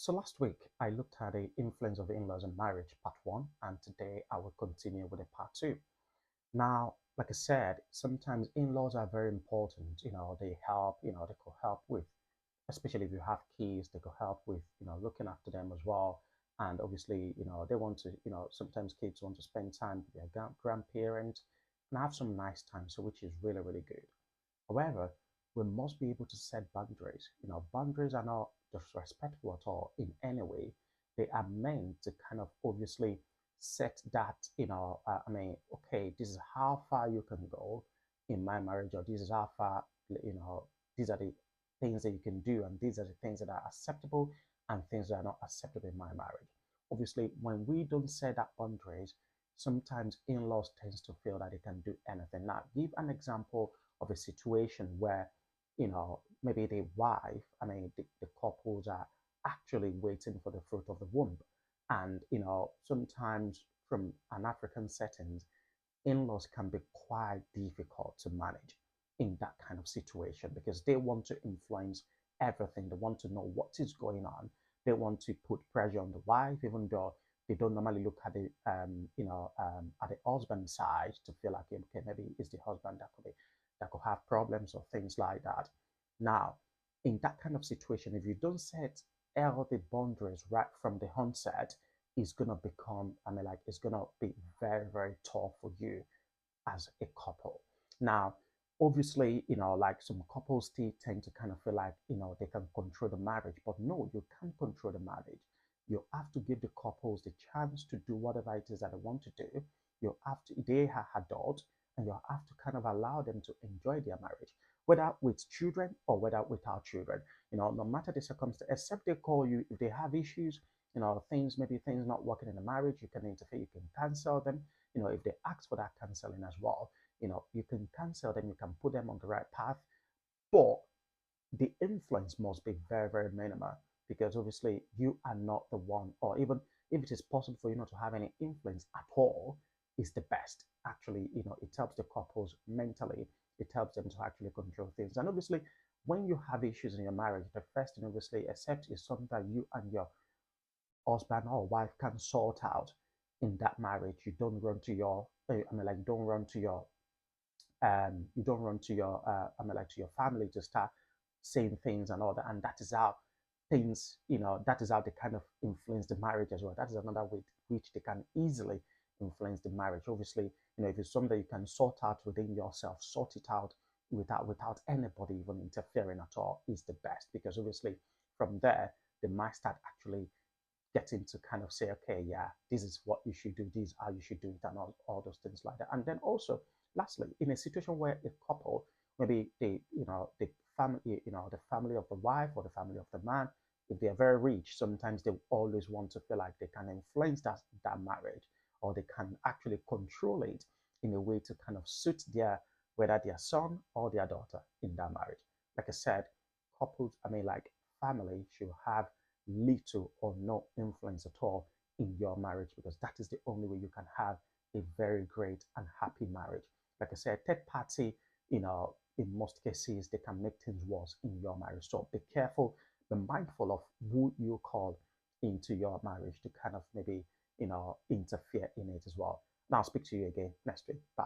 So last week I looked at the influence of in-laws in marriage, part one, and today I will continue with the part two. Now, like I said, sometimes in-laws are very important. They help, they could help with, especially if you have kids, they could help with, looking after them as well. And obviously, they want to, sometimes kids want to spend time with their grandparents and have some nice time, so which is really, really good. However, we must be able to set boundaries. Boundaries are not disrespectful at all in any way. They are meant to kind of obviously set that, okay, this is how far you can go in my marriage, or this is how far, these are the things that you can do, and these are the things that are acceptable and things that are not acceptable in my marriage. Obviously, when we don't set that boundaries, sometimes in-laws tends to feel that they can do anything. Now, give an example of a situation where, maybe the wife, the couples are actually waiting for the fruit of the womb. And, sometimes from an African settings, in-laws can be quite difficult to manage in that kind of situation because they want to influence everything. They want to know what is going on. They want to put pressure on the wife, even though they don't normally look at the at the husband side to feel like, okay, maybe it's the husband that could have problems or things like that. Now, in that kind of situation, if you don't set healthy boundaries right from the onset, it's gonna become, it's gonna be very, very tough for you as a couple. Now, obviously, like some couples still tend to kind of feel like, they can control the marriage, but no, you can't control the marriage. You have to give the couples the chance to do whatever it is that they want to do. They are adults, and you have to kind of allow them to enjoy their marriage, whether with children or whether without children. No matter the circumstance, except they call you if they have issues, maybe things not working in the marriage, you can interfere, you can cancel them. If they ask for that counseling as well, you can cancel them, you can put them on the right path, but the influence must be very, very minimal because obviously you are not the one, or even if it is possible for you not to have any influence at all, is the best. Actually, it helps the couples mentally, it helps them to actually control things. And obviously, when you have issues in your marriage, the first thing obviously, except is something that you and your husband or wife can sort out in that marriage. You don't run to your, don't run to your, you don't run to your, to your family to start saying things and all that. And that is how things, that is how they kind of influence the marriage as well. That is another way which they can easily influence the marriage. Obviously, if it's something that you can sort out within yourself, sort it out without anybody even interfering at all is the best because obviously from there they might start actually getting to kind of say, okay, yeah, this is what you should do, this is how you should do it, and all those things like that. And then also, lastly, in a situation where a couple, maybe the family, the family of the wife or the family of the man, if they are very rich, sometimes they always want to feel like they can influence that marriage, or they can actually control it in a way to kind of suit whether their son or their daughter in that marriage. Like I said, couples, family should have little or no influence at all in your marriage because that is the only way you can have a very great and happy marriage. Like I said, third party, in most cases, they can make things worse in your marriage. So be careful, be mindful of who you call into your marriage to kind of maybe, interfere in it as well. Now I'll speak to you again next week. Bye.